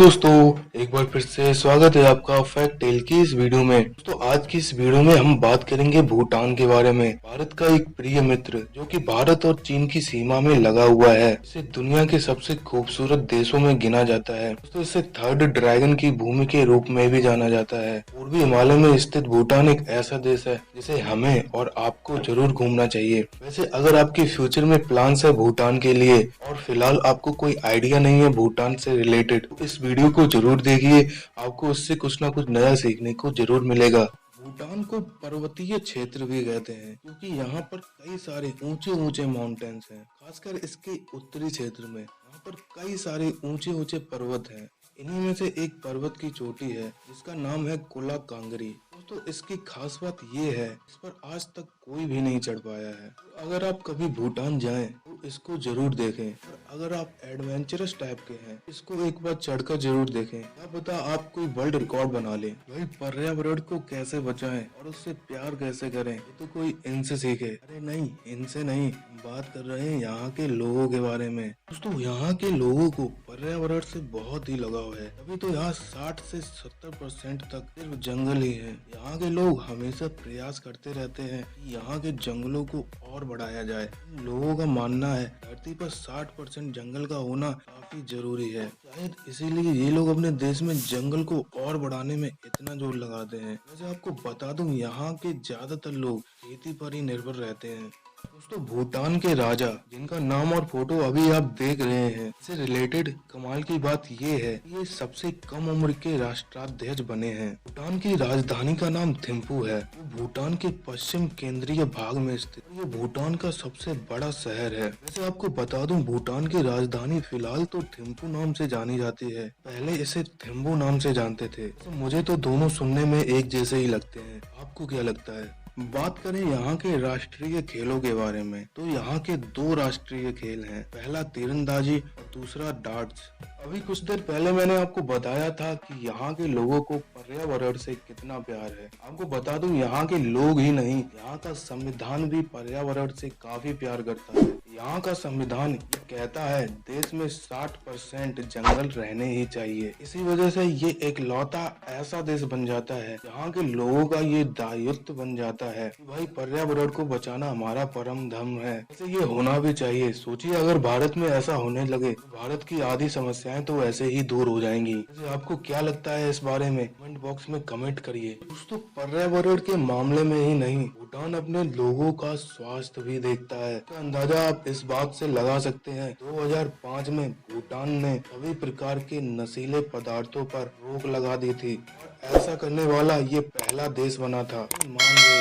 दोस्तों, एक बार फिर से स्वागत है आपका फैक्ट टेल की इस वीडियो में। दोस्तों, आज की इस वीडियो में हम बात करेंगे भूटान के बारे में। भारत का एक प्रिय मित्र जो कि भारत और चीन की सीमा में लगा हुआ है। इसे दुनिया के सबसे खूबसूरत देशों में गिना जाता है। दोस्तों, इसे थर्ड ड्रैगन की भूमि के रूप में भी जाना जाता है। पूर्वी हिमालय में स्थित भूटान एक ऐसा देश है जिसे हमें और आपको जरूर घूमना चाहिए। वैसे अगर आपके फ्यूचर में प्लान्स है भूटान के लिए और फिलहाल आपको कोई आइडिया नहीं है भूटान से रिलेटेड, तो इस वीडियो को जरूर देखिए। आपको इससे कुछ ना कुछ नया सीखने को जरूर मिलेगा। भूटान को पर्वतीय क्षेत्र भी कहते हैं क्योंकि यहाँ पर कई सारे ऊंचे ऊंचे माउंटेन्स हैं। खासकर इसके उत्तरी क्षेत्र में यहाँ पर कई सारे ऊंचे ऊंचे पर्वत हैं। इन्हीं में से एक पर्वत की चोटी है जिसका नाम है कोला कांगरी। दोस्तों, इसकी खास बात ये है इस पर आज तक कोई भी नहीं चढ़ पाया है। अगर आप कभी भूटान जाएं तो इसको जरूर देखें। और अगर आप एडवेंचरस टाइप के हैं इसको एक बार चढ़कर जरूर देखें। क्या पता आप कोई वर्ल्ड रिकॉर्ड बना लें। भाई, पर्यावरण को कैसे बचाएं और उससे प्यार कैसे करें ये तो कोई इनसे सीखे। अरे नहीं, इनसे नहीं, बात कर रहे हैं यहाँ के लोगों के बारे में। दोस्तों, यहाँ के लोगों को पर्यावरण से बहुत ही लगाव है, तभी तो यहाँ 60 से 70% तक सिर्फ जंगल ही है। यहाँ के लोग हमेशा प्रयास करते रहते हैं कि यहाँ के जंगलों को और बढ़ाया जाए। लोगों का मानना है धरती पर 60% जंगल का होना काफी जरूरी है। शायद इसीलिए ये लोग अपने देश में जंगल को और बढ़ाने में इतना जोर लगाते हैं। वैसे आपको बता दूं, यहाँ के ज्यादातर लोग खेती पर ही निर्भर रहते हैं। दोस्तों, भूटान के राजा जिनका नाम और फोटो अभी आप देख रहे हैं, इससे रिलेटेड कमाल की बात ये है कि ये सबसे कम उम्र के राष्ट्राध्यक्ष बने हैं। भूटान की राजधानी का नाम थिम्पू है। वो भूटान के पश्चिम केंद्रीय भाग में स्थित ये भूटान का सबसे बड़ा शहर है। वैसे आपको बता दूं, भूटान की राजधानी फिलहाल तो थिम्पू नाम से जानी जाती है। पहले इसे थिम्बू नाम से जानते थे। तो मुझे तो दोनों सुनने में एक जैसे ही लगते हैं। आपको क्या लगता है? बात करें यहाँ के राष्ट्रीय खेलों के बारे में तो यहाँ के दो राष्ट्रीय खेल हैं। पहला तीरंदाजी और दूसरा डार्ट्स। अभी कुछ देर पहले मैंने आपको बताया था कि यहाँ के लोगों को पर्यावरण से कितना प्यार है। आपको बता दूं, यहाँ के लोग ही नहीं, यहाँ का संविधान भी पर्यावरण से काफी प्यार करता है। यहाँ का संविधान ये कहता है देश में 60% जंगल रहने ही चाहिए। इसी वजह से ये एक लौता ऐसा देश बन जाता है जहाँ के लोगों का ये दायित्व बन जाता है कि भाई पर्यावरण को बचाना हमारा परम धर्म है। ऐसे ये होना भी चाहिए। सोचिए अगर भारत में ऐसा होने लगे तो भारत की आधी समस्याएं तो ऐसे ही दूर हो जाएंगी। वैसे आपको क्या लगता है इस बारे में? कमेंट बॉक्स में कमेंट करिए। दोस्तों, पर्यावरण के मामले में ही नहीं, भूटान अपने लोगों का स्वास्थ्य भी देखता है। इसका अंदाजा आप इस बात से लगा सकते हैं 2005 में भूटान ने सभी प्रकार के नशीले पदार्थों पर रोक लगा दी थी और ऐसा करने वाला ये पहला देश बना था। मान लो,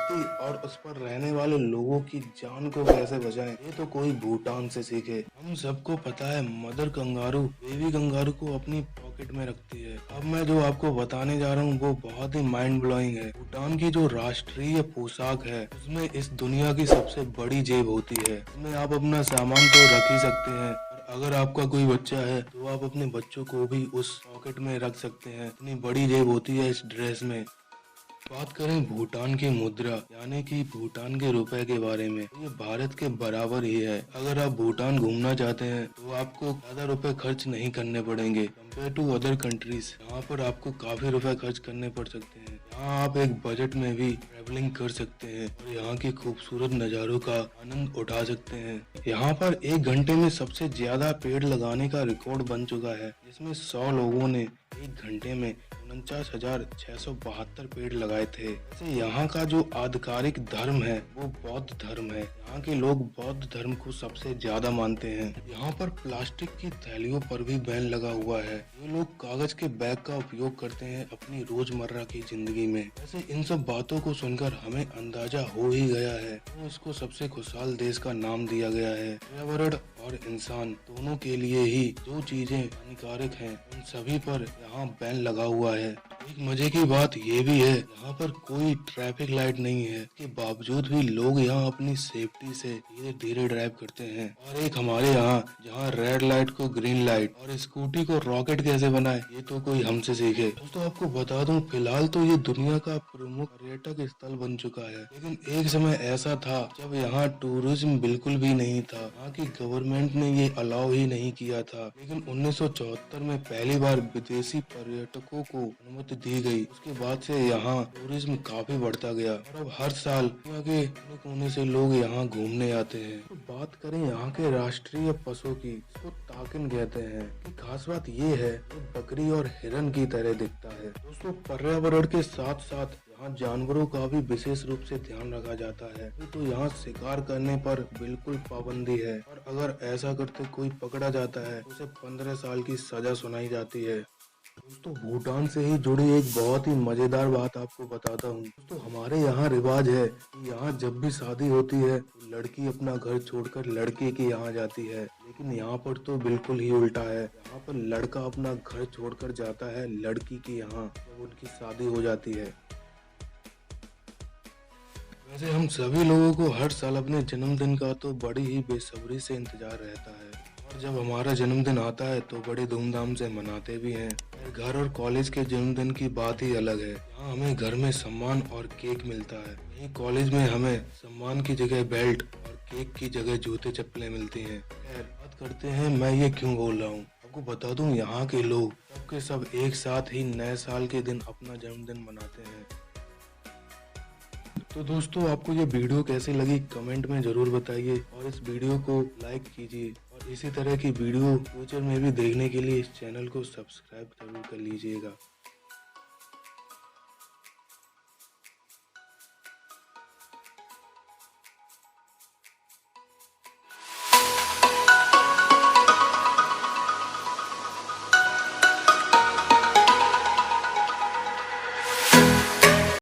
धरती और उस पर रहने वाले लोगों की जान को कैसे बचाएं ये तो कोई भूटान से सीखे। हम सबको पता है मदर कंगारू बेबी कंगारू को अपनी पॉकेट में रखती है। अब मैं जो आपको बताने जा रहा हूँ वो बहुत ही माइंड ब्लोइंग है। भूटान की जो राष्ट्रीय पोशाक है उसमें इस दुनिया की सबसे बड़ी जेब होती है। इसमें आप अपना सामान तो रख ही सकते हैं और अगर आपका कोई बच्चा है तो आप अपने बच्चों को भी उस पॉकेट में रख सकते हैं। इतनी बड़ी जेब होती है इस ड्रेस में। बात करें भूटान की मुद्रा यानी कि भूटान के रुपए के बारे में, तो ये भारत के बराबर ही है। अगर आप भूटान घूमना चाहते हैं तो आपको ज्यादा रुपए खर्च नहीं करने पड़ेंगे कंपेयर टू अदर कंट्रीज। यहाँ पर आपको काफी रुपए खर्च करने पड़ सकते हैं। यहाँ आप एक बजट में भी ट्रेवलिंग कर सकते हैं और यहाँ के खूबसूरत नज़ारों का आनंद उठा सकते हैं। यहाँ पर एक घंटे में सबसे ज्यादा पेड़ लगाने का रिकॉर्ड बन चुका है, जिसमें 100 लोगों ने एक घंटे में 49,672 पेड़ लगाए थे। वैसे यहाँ का जो आधिकारिक धर्म है वो बौद्ध धर्म है। यहाँ के लोग बौद्ध धर्म को सबसे ज्यादा मानते हैं। यहाँ पर प्लास्टिक की थैलियों पर भी बैन लगा हुआ है। ये लोग कागज के बैग का उपयोग करते हैं अपनी रोजमर्रा की जिंदगी में। वैसे इन सब बातों को सुनकर हमें अंदाजा हो ही गया है तो इसको सबसे खुशहाल देश का नाम दिया गया है। पर्यावरण और इंसान दोनों के लिए ही जो चीजें हानिकारक हैं उन सभी पर यहाँ बैन लगा हुआ है। एक मजे की बात ये भी है, यहाँ पर कोई ट्रैफिक लाइट नहीं है, के बावजूद भी लोग यहाँ अपनी सेफ्टी से धीरे धीरे ड्राइव करते हैं। और एक हमारे यहाँ जहाँ रेड लाइट को ग्रीन लाइट और स्कूटी को रॉकेट कैसे बनाए, ये तो कोई हमसे सीखे। दोस्तों आपको बता दूं, फिलहाल तो ये दुनिया का प्रमुख पर्यटक स्थल बन चुका है, लेकिन एक समय ऐसा था जब यहाँ टूरिज्म बिल्कुल भी नहीं था। यहाँ की गवर्नमेंट ने ये अलाउ ही नहीं किया था, लेकिन 1974 में पहली बार विदेशी पर्यटकों को अनुमति दी गई। उसके बाद से यहाँ टूरिज्म काफी बढ़ता गया और अब हर साल दुनिया के कोने कोने से लोग यहाँ घूमने आते हैं। तो बात करें यहाँ के राष्ट्रीय पशु की, इसको ताकिन कहते हैं। कि खास बात ये है, ये बकरी और हिरन की तरह दिखता है। दोस्तों पर्यावरण के साथ साथ यहाँ जानवरों का भी विशेष रूप से ध्यान रखा जाता है। तो यहाँ शिकार करने पर बिल्कुल पाबंदी है और अगर ऐसा करते कोई पकड़ा जाता है तो उसे 15 साल की सजा सुनाई जाती है। दोस्तों भूटान से ही जुड़ी एक बहुत ही मजेदार बात आपको बताता हूँ। दोस्तों हमारे यहाँ रिवाज है कि यहाँ जब भी शादी होती है तो लड़की अपना घर छोड़कर लड़के के यहाँ जाती है, लेकिन यहाँ पर तो बिल्कुल ही उल्टा है। यहाँ पर लड़का अपना घर छोड़कर जाता है लड़की के यहाँ जब उनकी शादी हो जाती है। वैसे हम सभी लोगों को हर साल अपने जन्मदिन का तो बड़ी ही बेसब्री से इंतजार रहता है और जब हमारा जन्मदिन आता है तो बड़े धूमधाम से मनाते भी हैं। घर और कॉलेज के जन्मदिन की बात ही अलग है। यहाँ हमें घर में सम्मान और केक मिलता है, वहीं कॉलेज में हमें सम्मान की जगह बेल्ट और केक की जगह जूते चप्पलें मिलती हैं। खैर बात करते हैं मैं ये क्यों बोल रहा हूँ। आपको बता दूं, यहाँ के लोग सबके सब एक साथ ही नए साल के दिन अपना जन्मदिन मनाते हैं। तो दोस्तों आपको ये वीडियो कैसी लगी कमेंट में जरूर बताइए और इस वीडियो को लाइक कीजिए और इसी तरह की वीडियो फ्यूचर में भी देखने के लिए इस चैनल को सब्सक्राइब जरूर कर लीजिएगा।